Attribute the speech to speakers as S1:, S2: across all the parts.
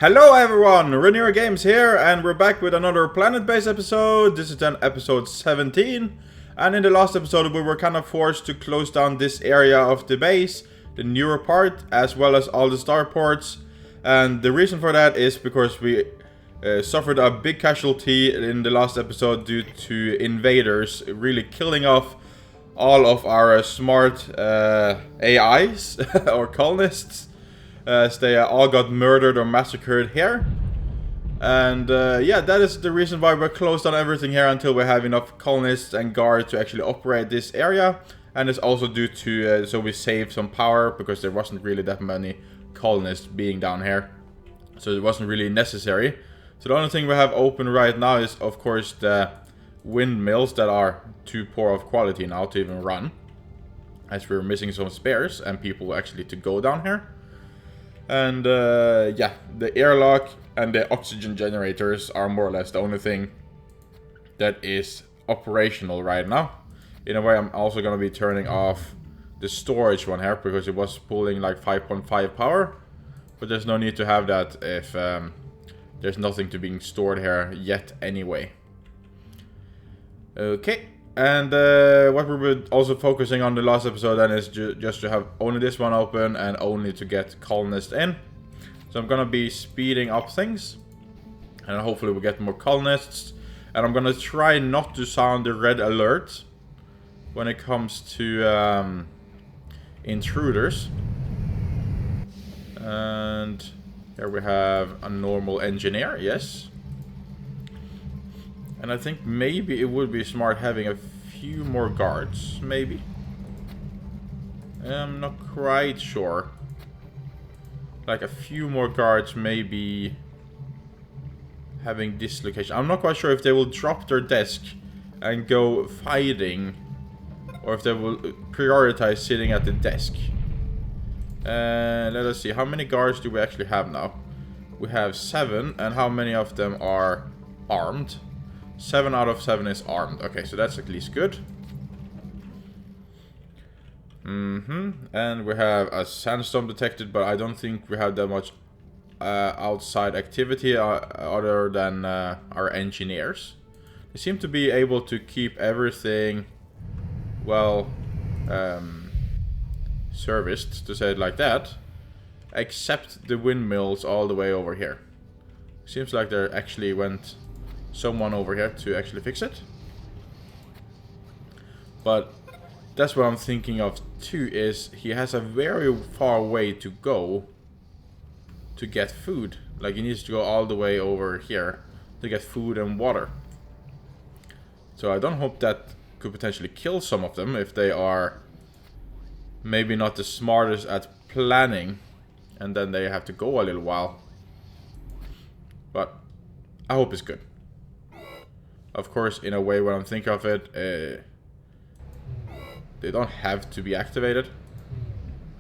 S1: Hello everyone, Renier Games here, and we're back with another Planetbase episode. This is then episode 17, and in the last episode we were kind of forced to close down this area of the base, the newer part, as well as all the starports. And the reason for that is because we suffered a big casualty in the last episode due to invaders really killing off all of our smart AIs, or colonists. As they all got murdered or massacred here. And yeah, that is the reason why we're closed on everything here until we have enough colonists and guards to actually operate this area. And it's also due to, so we save some power because there wasn't really that many colonists being down here. So it wasn't really necessary. So the only thing we have open right now is of course the windmills that are too poor of quality now to even run. As we're missing some spares and people actually to go down here. And yeah, the airlock and the oxygen generators are more or less the only thing that is operational right now. In a way, I'm also going to be turning off the storage one here because it was pulling like 5.5 power. But there's no need to have that if there's nothing to being stored here yet anyway. Okay. And what we were also focusing on the last episode then is just to have only this one open and only to get colonists in. So I'm gonna be speeding up things. And hopefully we'll get more colonists. And I'm gonna try not to sound the red alert when it comes to intruders. And here we have a normal engineer, yes. And I think maybe it would be smart having a few more guards, maybe. I'm not quite sure. Like a few more guards, maybe having this location. I'm not quite sure if they will drop their desk and go fighting, or if they will prioritize sitting at the desk. Let us see, how many guards do we actually have now? We have 7, and how many of them are armed? 7 out of 7 is armed. Okay, so that's at least good. And we have a sandstorm detected, but I don't think we have that much outside activity other than our engineers. They seem to be able to keep everything well serviced, to say it like that, except the windmills all the way over here. Seems like they actually went someone over here to actually fix it. But that's what I'm thinking of too, is he has a very far way to go to get food. Like he needs to go all the way over here to get food and water. So I don't hope that could potentially kill some of them if they are maybe not the smartest at planning and then they have to go a little while. But I hope it's good. Of course, in a way, when I'm thinking of it, they don't have to be activated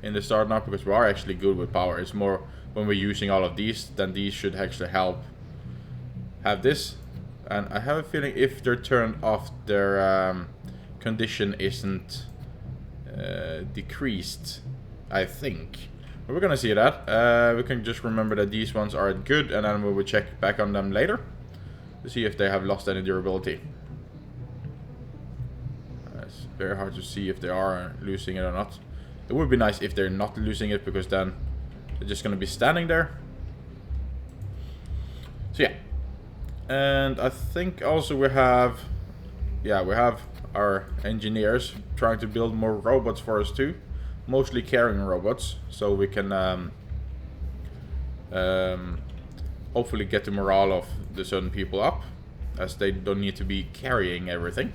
S1: in the start now because we are actually good with power. It's more when we're using all of these, then these should actually help have this. And I have a feeling if they're turned off, their condition isn't decreased, I think. But we're gonna see that. We can just remember that these ones are good, and then we will check back on them later to see if they have lost any durability. It's very hard to see if they are losing it or not. It would be nice if they're not losing it, because then they're just going to be standing there. So yeah. And I think also we have... yeah, we have our engineers trying to build more robots for us too. Mostly carrying robots, so we can hopefully get the morale of the certain people up, as they don't need to be carrying everything.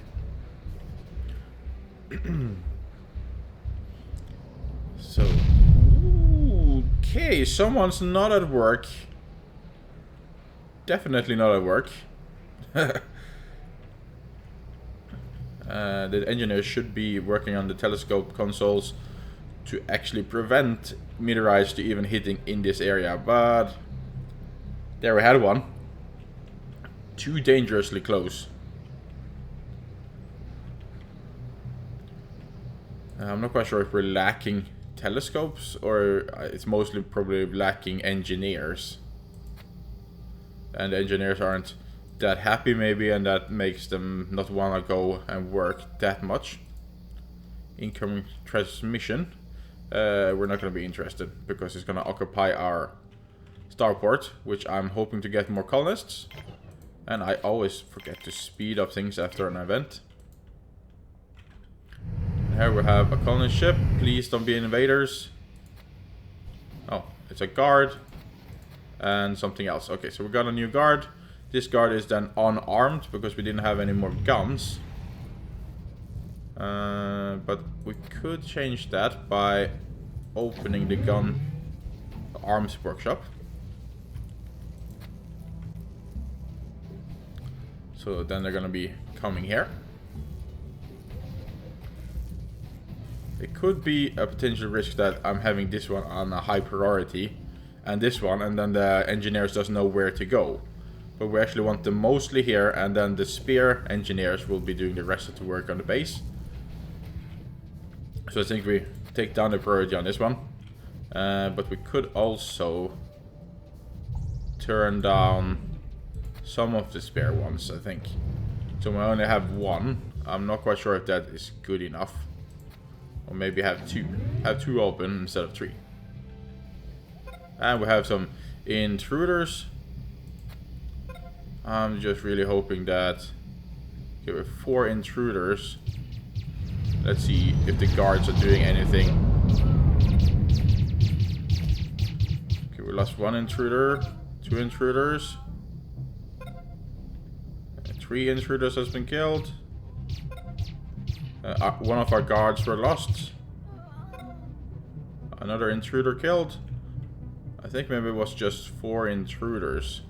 S1: So, okay, someone's not at work. Definitely not at work. The engineers should be working on the telescope consoles to actually prevent meteorites to even hitting in this area, but there we had one. Too dangerously close. I'm not quite sure if we're lacking telescopes or it's mostly probably lacking engineers. And the engineers aren't that happy maybe, and that makes them not want to go and work that much. Incoming transmission. We're not going to be interested because it's going to occupy our starport, which I'm hoping to get more colonists. And I always forget to speed up things after an event. Here we have a colonist ship. Please don't be invaders. Oh, it's a guard. And something else. Okay, so we got a new guard. This guard is then unarmed because we didn't have any more guns. But we could change that by opening the arms workshop. So then they're gonna be coming here. It could be a potential risk that I'm having this one on a high priority and this one, and then the engineers doesn't know where to go. But we actually want them mostly here, and then the spear engineers will be doing the rest of the work on the base. So I think we take down the priority on this one. But we could also turn down some of the spare ones, I think. So we only have one. I'm not quite sure if that is good enough. Or maybe have two. Have two open instead of three. And we have some intruders. I'm just really hoping that... Okay, we have 4 intruders. Let's see if the guards are doing anything. Okay, we lost 1 intruder. 2 intruders. 3 intruders has been killed. One of our guards were lost. Another intruder killed. I think maybe it was just 4 intruders.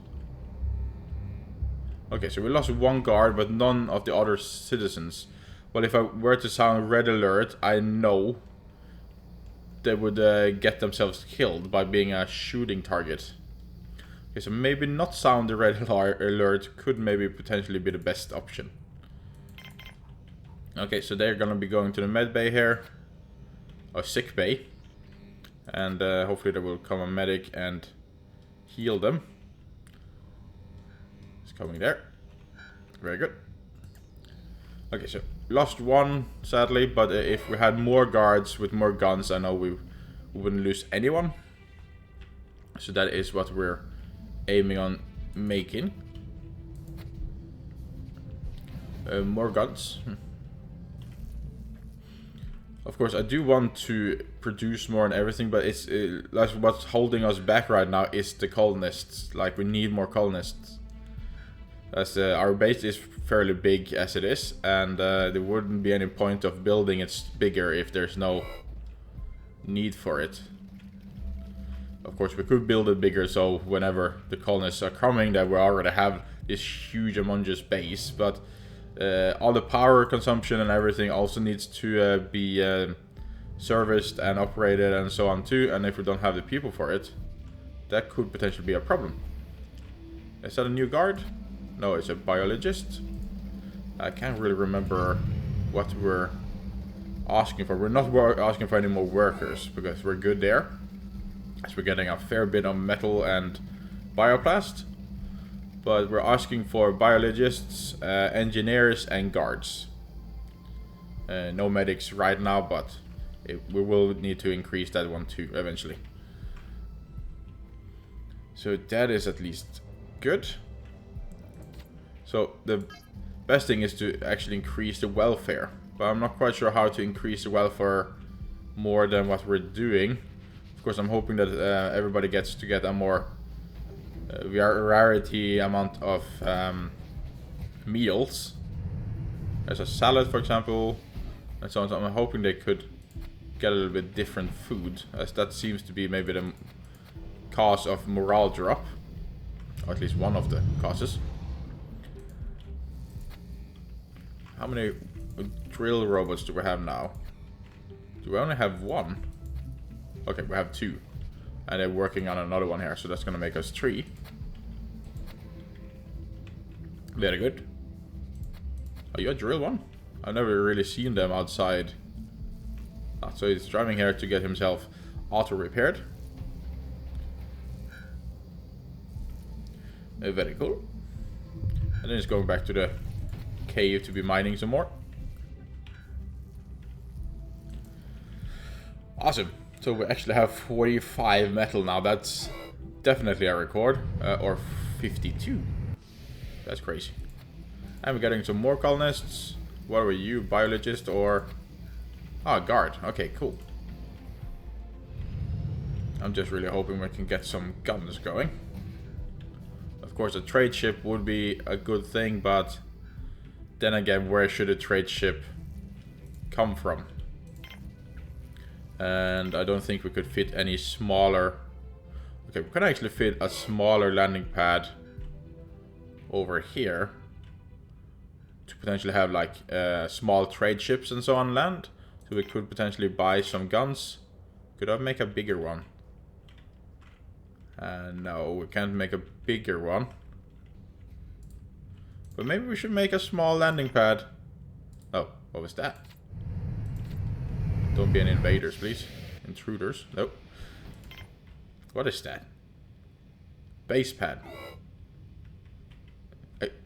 S1: Okay, so we lost 1 guard, but none of the other citizens. Well, if I were to sound red alert, I know they would get themselves killed by being a shooting target. Okay, so maybe not sound the red alert could maybe potentially be the best option. Okay, so they're gonna be going to the med bay here. Or sick bay. And hopefully there will come a medic and heal them. It's coming there. Very good. Okay, so lost 1, sadly, but if we had more guards with more guns, I know we wouldn't lose anyone. So that is what we're aiming on making. More guns. Of course, I do want to produce more and everything, but it's like what's holding us back right now is the colonists. Like, we need more colonists. As our base is fairly big as it is, and there wouldn't be any point of building it bigger if there's no need for it. Of course, we could build it bigger, so whenever the colonists are coming, that we already have this huge, humongous base, but all the power consumption and everything also needs to be serviced and operated and so on too, and if we don't have the people for it, that could potentially be a problem. Is that a new guard? No, it's a biologist. I can't really remember what we're asking for. We're not asking for any more workers, because we're good there. As we're getting a fair bit of metal and bioplast. But we're asking for biologists, engineers, and guards. No medics right now, but we will need to increase that one too eventually. So that is at least good. So the best thing is to actually increase the welfare. But I'm not quite sure how to increase the welfare more than what we're doing. Of course, I'm hoping that everybody gets to get a more rarity amount of meals. There's a salad, for example, and so on. So I'm hoping they could get a little bit different food, as that seems to be maybe the cause of morale drop, or at least one of the causes. How many drill robots do we have now? Do we only have 1? Okay, we have 2. And they're working on another one here, so that's gonna make us 3. Very good. Are you a drill one? I've never really seen them outside. Ah, so he's driving here to get himself auto-repaired. Very cool. And then it's going back to the cave to be mining some more. Awesome. So we actually have 45 metal now. That's definitely a record. Or 52. That's crazy. And we're getting some more colonists. What were you? Biologist or... Ah, guard. Okay, cool. I'm just really hoping we can get some guns going. Of course, a trade ship would be a good thing, but... Then again, where should a trade ship come from? And I don't think we could fit any smaller... Okay, we can actually fit a smaller landing pad over here. To potentially have like small trade ships and so on land. So we could potentially buy some guns. Could I make a bigger one? No, we can't make a bigger one. But maybe we should make a small landing pad. Oh, what was that? Don't be any invaders, please. Intruders. Nope. What is that? Base pad.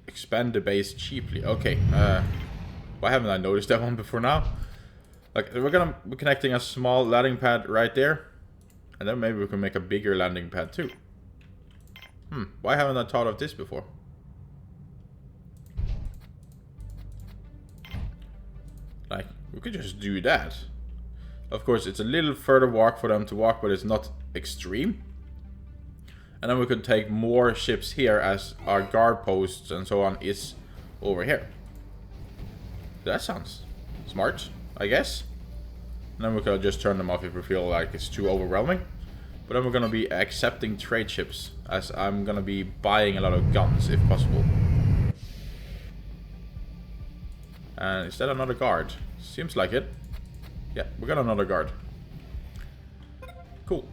S1: Expand the base cheaply. Okay. Why haven't I noticed that one before now? Like, we're gonna be connecting a small landing pad right there. And then maybe we can make a bigger landing pad too. Why haven't I thought of this before? Like, we could just do that. Of course, it's a little further walk for them to walk, but it's not extreme. And then we could take more ships here as our guard posts and so on is over here. That sounds smart, I guess. And then we could just turn them off if we feel like it's too overwhelming. But then we're going to be accepting trade ships, as I'm going to be buying a lot of guns if possible. And is that another guard? Seems like it. Yeah, we got another guard. Cool.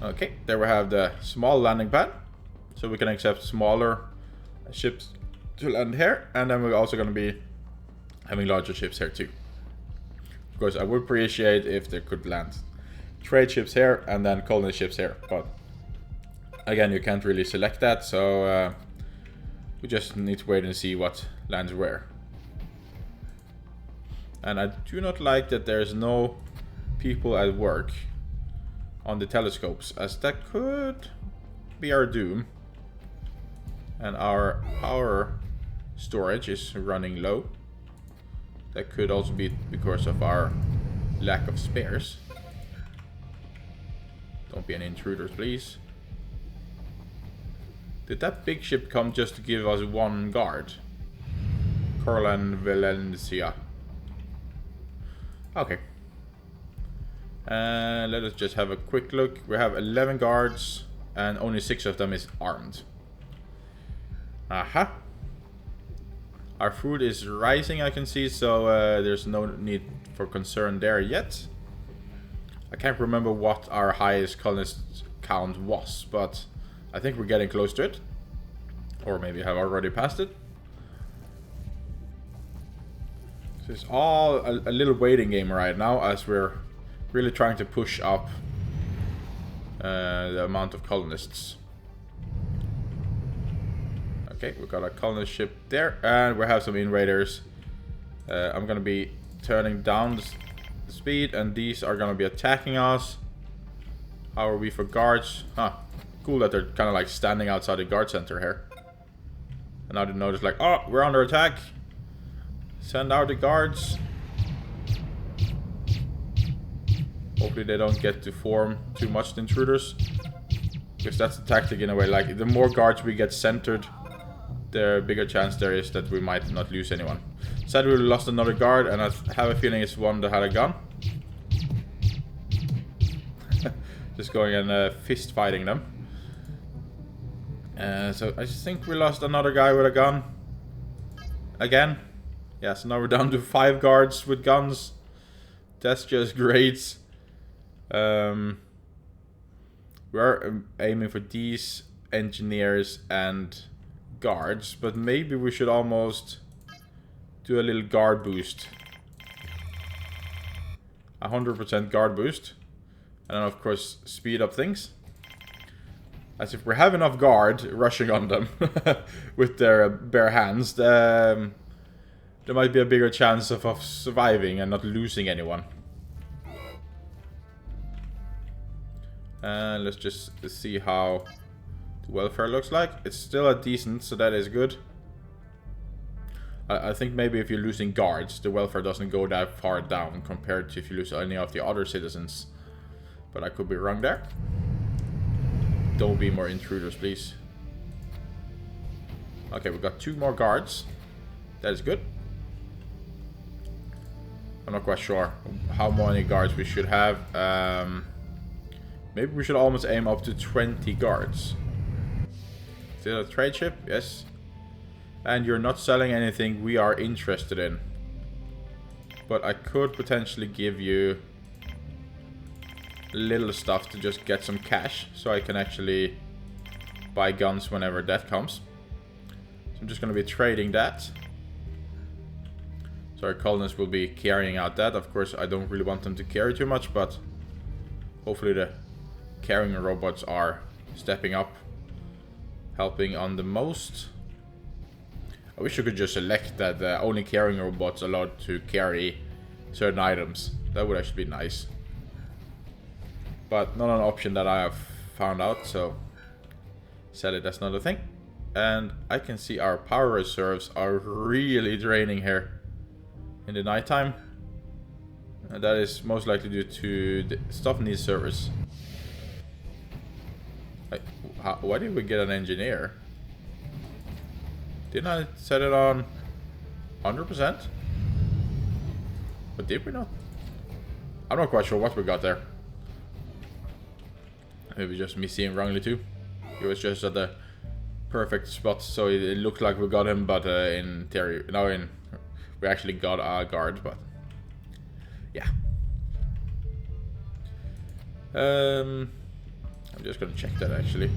S1: Okay, there we have the small landing pad. So we can accept smaller ships to land here. And then we're also going to be having larger ships here too. Of course, I would appreciate if they could land trade ships here and then colony ships here. But again, you can't really select that. So we just need to wait and see what lands where. And I do not like that there's no people at work on the telescopes, as that could be our doom. And our power storage is running low. That could also be because of our lack of spares. Don't be any intruders, please. Did that big ship come just to give us one guard? Corlan Valencia. Okay. Let us just have a quick look. We have 11 guards and only 6 of them is armed. Aha. Our food is rising, I can see, so there's no need for concern there yet. I can't remember what our highest colonist count was, but I think we're getting close to it. Or maybe have already passed it. So it's all a little waiting game right now, as we're really trying to push up the amount of colonists. Okay, we've got a colonist ship there, and we have some invaders. I'm gonna be turning down the speed, and these are gonna be attacking us. How are we for guards? Huh, cool that they're kind of like standing outside the guard center here. And now they notice like, oh, we're under attack. Send out the guards. Hopefully they don't get to form too much, the intruders. Because that's the tactic in a way, like the more guards we get centered, the bigger chance there is that we might not lose anyone. Sadly, we lost another guard, and I have a feeling it's one that had a gun. Just going and fist fighting them. So I think we lost another guy with a gun. Again. Yeah, so now we're down to 5 guards with guns. That's just great. We're aiming for these engineers and guards, but maybe we should almost do a little guard boost. 100% guard boost. And then of course speed up things. As if we have enough guard rushing on them with their bare hands, there might be a bigger chance of us surviving and not losing anyone. And let's just see how the welfare looks like. It's still a decent, so that is good. I think maybe if you're losing guards, the welfare doesn't go that far down compared to if you lose any of the other citizens. But I could be wrong there. Don't be more intruders, please. Okay, we got 2 more guards. That is good. I'm not quite sure how many guards we should have. Maybe we should almost aim up to 20 guards. Still a trade ship? Yes. And you're not selling anything we are interested in. But I could potentially give you little stuff to just get some cash. So I can actually buy guns whenever that comes. So I'm just going to be trading that. So our colonists will be carrying out that. Of course, I don't really want them to carry too much. But hopefully the carrying robots are stepping up. Helping on the most. I wish you could just select that only carrying robots allowed to carry certain items. That would actually be nice. But not an option that I have found out, so sadly that's not a thing. And I can see our power reserves are really draining here in the nighttime. And that is most likely due to the stuff needs service. Why did we get an engineer? Didn't I set it on 100%? But did we not? I'm not quite sure what we got there. Maybe just me seeing wrongly too. He was just at the perfect spot, so it looked like we got him, but in theory, we actually got a guard, but yeah. I'm just gonna check that actually.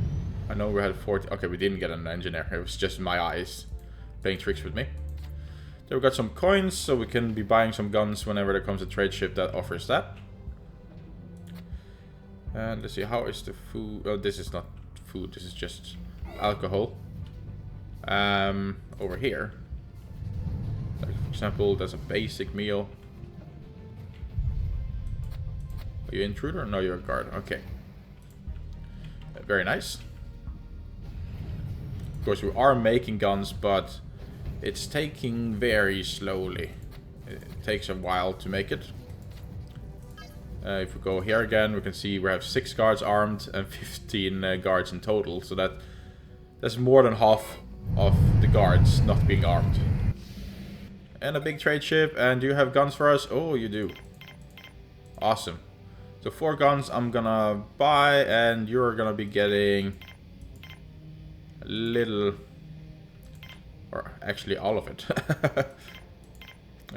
S1: I know we had 40. Okay, we didn't get an engineer. It was just my eyes playing tricks with me. Then we got some coins, so we can be buying some guns whenever there comes a trade ship that offers that. And let's see, how is the food? Oh, this is not food. This is just alcohol. Over here, like for example, there's a basic meal. Are you an intruder? No, you're a guard. Okay. Very nice. Of course, we are making guns, but it's taking very slowly. It takes a while to make it. If we go here again, we can see we have 6 guards armed and 15 guards in total. So that's more than half of the guards not being armed. And a big trade ship. And do you have guns for us? Oh, you do. Awesome. So 4 guns I'm gonna buy, and you're gonna be getting a little, or actually all of it.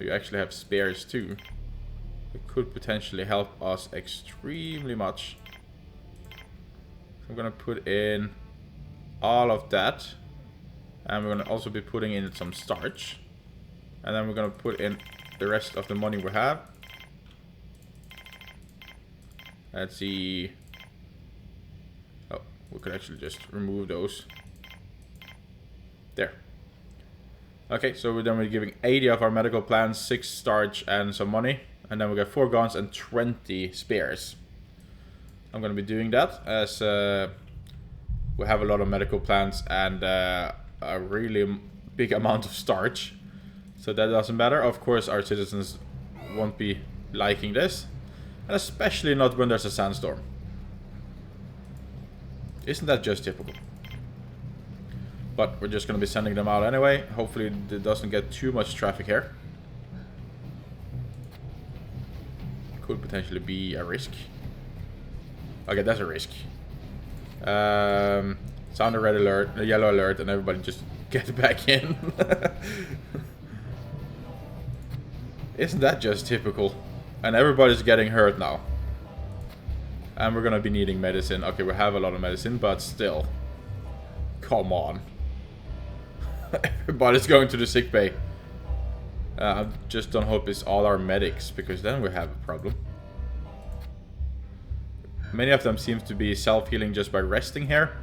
S1: You actually have spares too. It could potentially help us extremely much. I'm gonna put in all of that, and we're gonna also be putting in some starch, and then we're gonna put in the rest of the money we have. Let's see. Oh, we could actually just remove those. There. Okay, so then we're giving 80 of our medical plants, 6 starch, and some money. And then we got 4 guns and 20 spares. I'm going to be doing that as we have a lot of medical plants and a really big amount of starch. So that doesn't matter. Of course, our citizens won't be liking this. And especially not when there's a sandstorm. Isn't that just typical? But we're just going to be sending them out anyway. Hopefully it doesn't get too much traffic here. Could potentially be a risk. Okay, that's a risk. Sound a red alert, a yellow alert, and everybody just get back in. Isn't that just typical? And everybody's getting hurt now. And we're gonna be needing medicine. Okay, we have a lot of medicine, but still. Come on. Everybody's going to the sick bay. I just don't hope it's all our medics, because then we have a problem. Many of them seem to be self-healing just by resting here.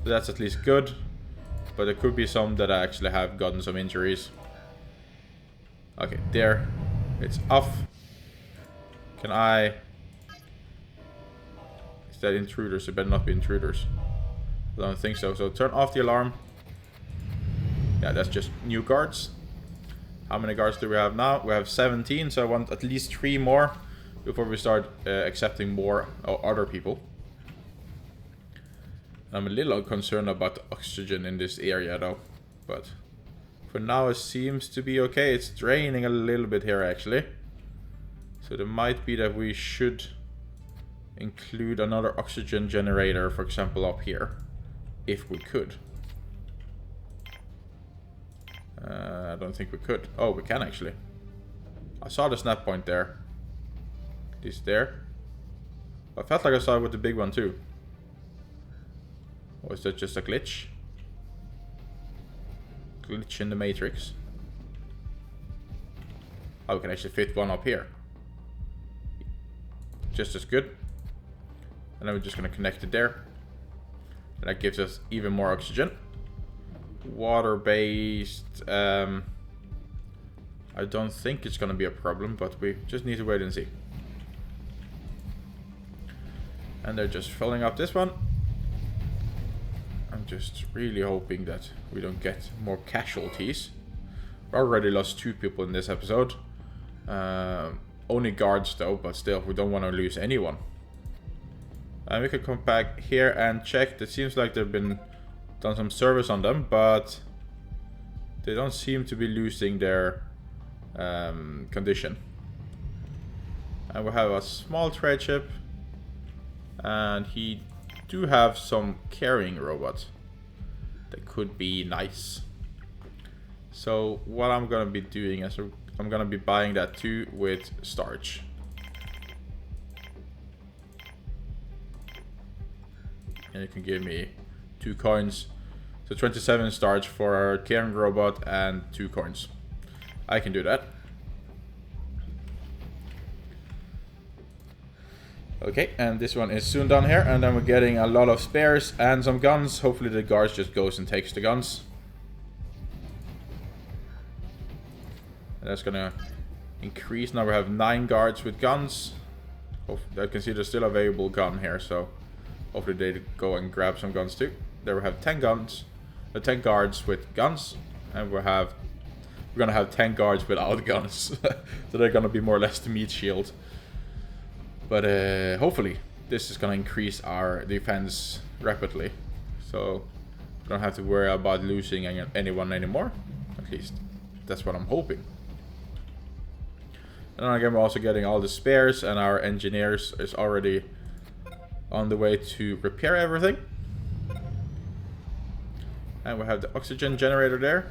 S1: That's at least good. But there could be some that I actually have gotten some injuries. Okay, there. It's off. Can I... Is that intruders? It better not be intruders. I don't think so. So turn off the alarm. Yeah, that's just new guards. How many guards do we have now? We have 17, so I want at least 3 more before we start accepting more other people. I'm a little concerned about the oxygen in this area though, but for now it seems to be okay. It's draining a little bit here actually. So there might be that we should include another oxygen generator, for example, up here, if we could. I don't think we could. Oh, we can actually. I saw the snap point there. It is there. I felt like I saw it with the big one too. Or is that just a glitch? Glitch in the matrix. Oh, we can actually fit one up here. Just as good. And then we're just going to connect it there. And that gives us even more oxygen. Water-based. I don't think it's going to be a problem, but we just need to wait and see. And they're just filling up this one. I'm just really hoping that we don't get more casualties. We already lost 2 people in this episode. Only guards though, but still, we don't want to lose anyone. And we can come back here and check. It seems like they've been done some service on them, but they don't seem to be losing their condition. And we have a small trade ship, and he do have some carrying robots that could be nice. So what I'm gonna be doing is I'm gonna be buying that too with starch. And you can give me 2 coins. So 27 starch for our carrying robot and 2 coins. I can do that. Okay, and this one is soon done here, and then we're getting a lot of spares and some guns. Hopefully the guards just goes and takes the guns. And that's gonna increase. Now we have 9 guards with guns. I can see there's still available gun here, so hopefully they go and grab some guns too. There we have 10 guns, 10 guards with guns, and we're gonna have 10 guards without guns. So they're gonna be more or less the meat shield. But hopefully this is gonna increase our defense rapidly, so we don't have to worry about losing anyone anymore. At least that's what I'm hoping. And then again, we're also getting all the spares, and our engineers is already on the way to repair everything. And we have the oxygen generator there.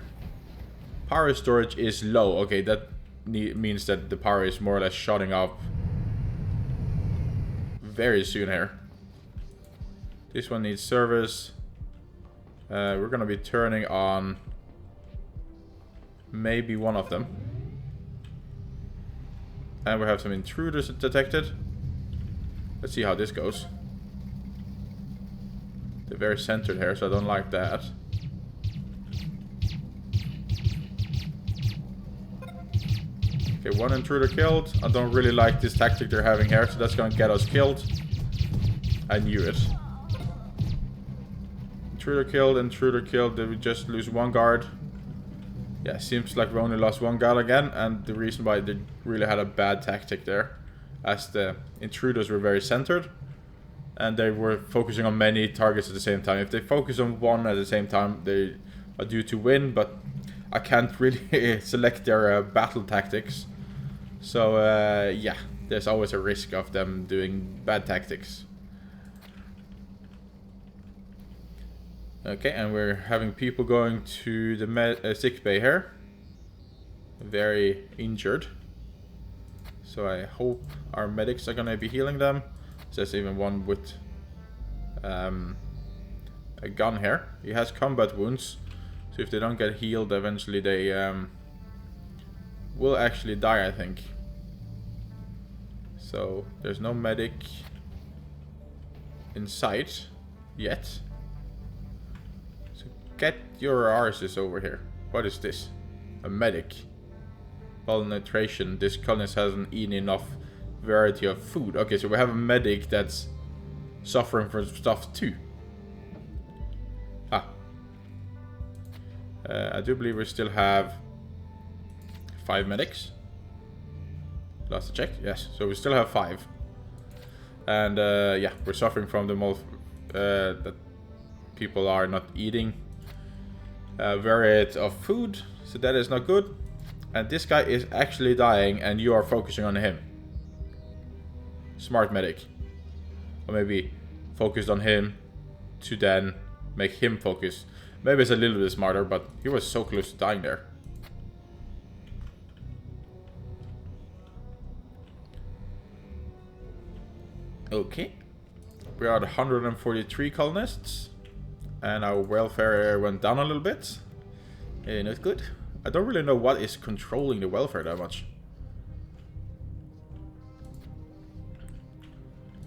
S1: Power storage is low. Okay, that means that the power is more or less shutting off very soon here. This one needs service. We're gonna be turning on maybe one of them. And we have some intruders detected. Let's see how this goes. They're very centered here, so I don't like that. Okay, 1 intruder killed. I don't really like this tactic they're having here, so that's gonna get us killed. I knew it. Intruder killed. Did we just lose 1 guard? Yeah, seems like we only lost 1 guard again, and the reason why they really had a bad tactic there, as the intruders were very centered, and they were focusing on many targets at the same time. If they focus on one at the same time, they are due to win, but I can't really select their battle tactics. So yeah, there's always a risk of them doing bad tactics. Okay, and we're having people going to the sick bay here. Very injured. So I hope our medics are gonna be healing them. There's even one with a gun here. He has combat wounds. So if they don't get healed, eventually they will actually die, I think. So there's no medic in sight yet. get your arses over here. What is this? A medic. Malnutrition. This colonist hasn't eaten enough variety of food. Okay, so we have a medic that's suffering from stuff too. I do believe we still have 5 medics. Last check. Yes, so we still have 5. And yeah, we're suffering from the that people are not eating variety of food, so that is not good. And this guy is actually dying, and you are focusing on him. Smart medic. Or maybe focused on him to then make him focus. Maybe it's a little bit smarter, but he was so close to dying there. Okay. We are at 143 colonists. And our welfare went down a little bit. Not good. I don't really know what is controlling the welfare that much.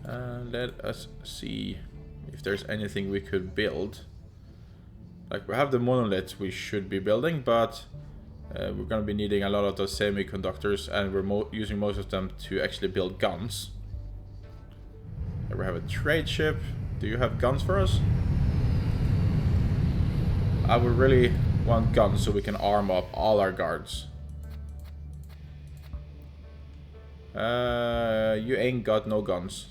S1: Let us see if there's anything we could build. Like, we have the monoliths we should be building, but we're going to be needing a lot of those semiconductors, and we're using most of them to actually build guns. Here we have a trade ship. Do you have guns for us? I would really want guns so we can arm up all our guards. You ain't got no guns.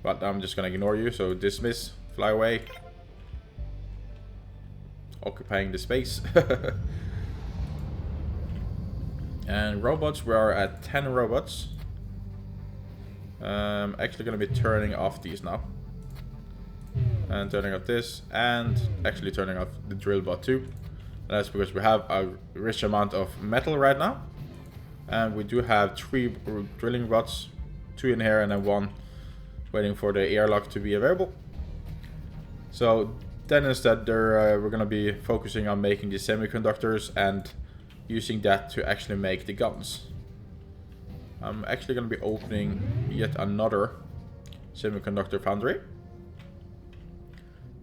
S1: But I'm just gonna ignore you, so dismiss, fly away. Occupying the space. And robots, we are at 10 robots. Actually gonna be turning off these now. And turning off this, and actually turning off the drill bot too. And that's because we have a rich amount of metal right now. And we do have 3 drilling bots, 2 in here and then 1 waiting for the airlock to be available. So then instead we're going to be focusing on making the semiconductors and using that to actually make the guns. I'm actually going to be opening yet another semiconductor foundry.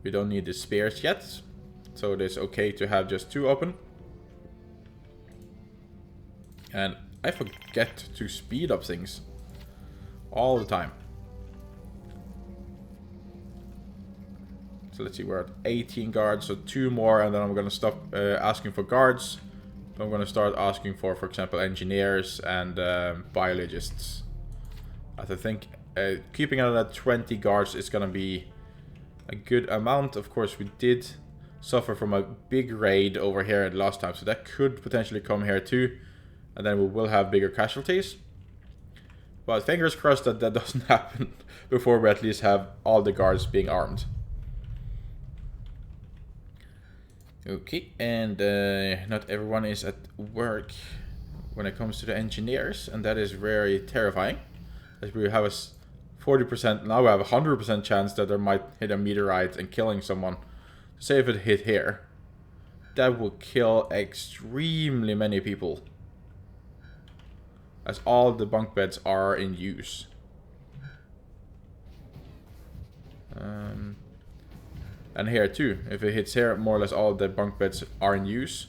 S1: We don't need the spares yet, so it is okay to have just 2 open. And I forget to speed up things all the time. So let's see, we're at 18 guards, so 2 more, and then I'm going to stop asking for guards. I'm going to start asking for example, engineers and biologists. I think keeping it at 20 guards is going to be a good amount. Of course, we did suffer from a big raid over here last time, so that could potentially come here too, and then we will have bigger casualties. But fingers crossed that that doesn't happen before we at least have all the guards being armed. Okay, and not everyone is at work when it comes to the engineers, and that is very terrifying. As we have a 40%, now we have a 100% chance that there might hit a meteorite and killing someone. Say if it hit here, that will kill extremely many people, as all the bunk beds are in use. And here too, if it hits here, more or less all the bunk beds are in use.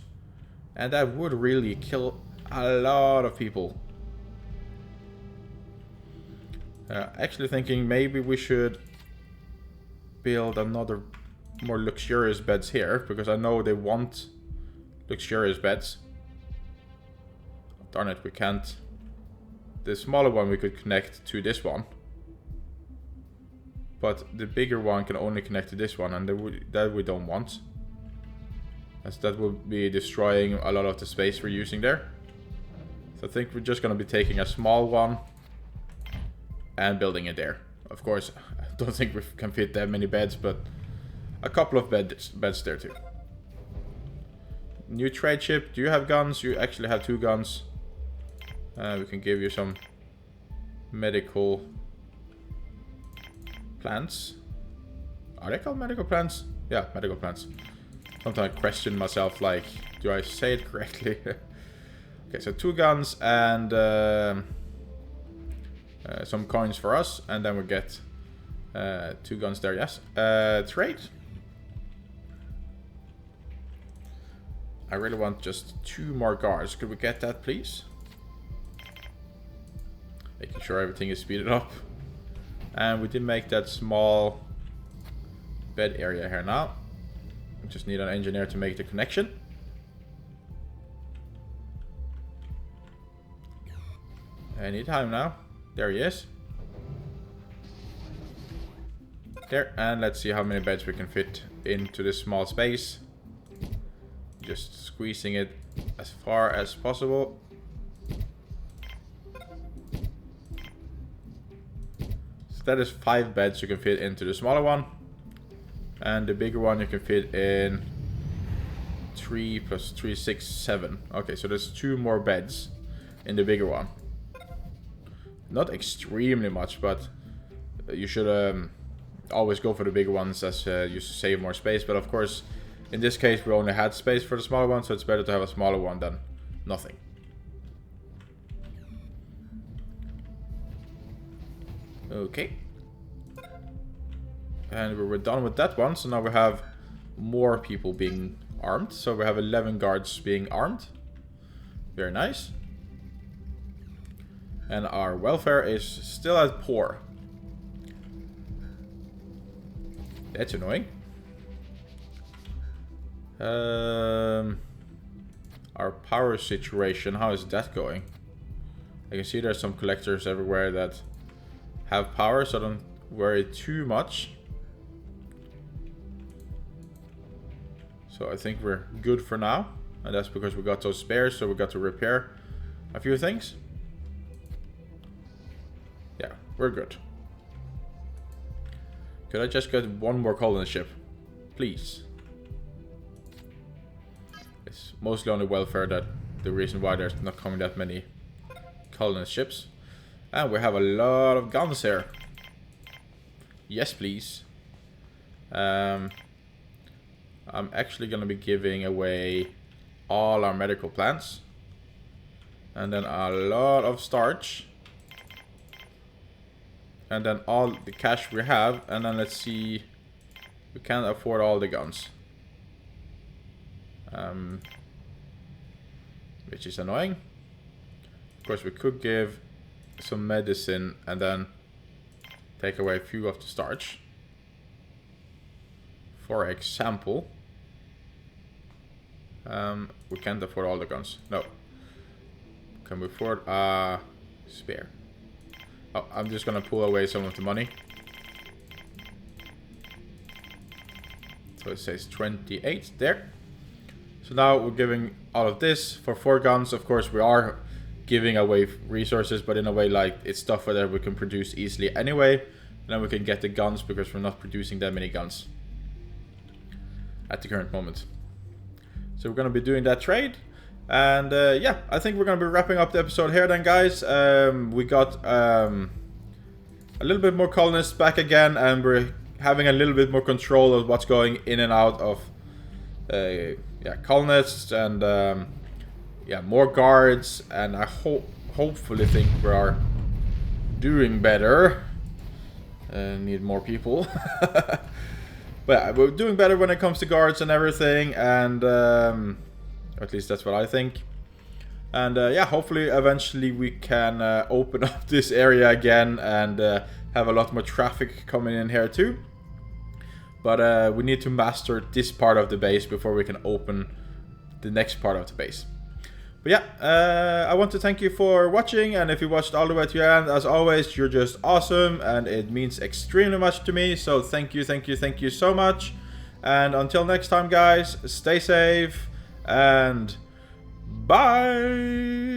S1: And that would really kill a lot of people. Actually thinking maybe we should build another more luxurious beds here, because I know they want luxurious beds. Darn it, we can't. The smaller one we could connect to this one. But the bigger one can only connect to this one, and that we don't want. As that would be destroying a lot of the space we're using there. So I think we're just going to be taking a small one and building it there. Of course, I don't think we can fit that many beds, but a couple of beds there too. New trade ship. Do you have guns? You actually have 2 guns. We can give you some medical plants. Are they called medical plants? Yeah, medical plants. Sometimes I question myself, like, do I say it correctly? Okay, so 2 guns and some coins for us, and then we get 2 guns there, yes. Trade. I really want just 2 more guards. Could we get that, please? Making sure everything is speeded up. And we did make that small bed area here now. We just need an engineer to make the connection. Anytime now. There he is. There. And let's see how many beds we can fit into this small space. Just squeezing it as far as possible. So that is 5 beds you can fit into the smaller one. And the bigger one you can fit in 3 plus 3, 6, 7. Okay, so there's 2 more beds in the bigger one. Not extremely much, but you should always go for the bigger ones as you save more space. But of course, in this case, we only had space for the smaller one, so it's better to have a smaller one than nothing. Okay. And we're done with that one, so now we have more people being armed. So we have 11 guards being armed. Very nice. And our welfare is still at poor. That's annoying. Our power situation, how is that going? I can see there's some collectors everywhere that have power, so don't worry too much. So I think we're good for now. And that's because we got those spares, so we got to repair a few things. Yeah, we're good. Could I just get 1 more colony ship? Please. It's mostly on the welfare that the reason why there's not coming that many colonist ships. And we have a lot of guns here. Yes, please. I'm actually going to be giving away all our medical plants. And then a lot of starch. And then all the cash we have. And then let's see. We can't afford all the guns. Which is annoying. Of course, we could give some medicine and then take away a few of the starch. For example. We can't afford all the guns. No. Can we afford a spare? Oh, I'm just gonna pull away some of the money. So it says 28 there. So now we're giving all of this for 4 guns. Of course, we are giving away resources, but in a way like it's stuff that we can produce easily anyway. And then we can get the guns because we're not producing that many guns at the current moment. So we're going to be doing that trade. And yeah, I think we're going to be wrapping up the episode here then, guys. We got a little bit more colonists back again, and we're having a little bit more control of what's going in and out of yeah, colonists, and yeah, more guards, and I hopefully think we are doing better. Need more people. But yeah, we're doing better when it comes to guards and everything, and at least that's what I think. And yeah, hopefully eventually we can open up this area again and have a lot more traffic coming in here too. But we need to master this part of the base before we can open the next part of the base. But yeah, I want to thank you for watching, and if you watched all the way to the end, as always, you're just awesome, and it means extremely much to me, so thank you so much. And until next time, guys, stay safe, and bye!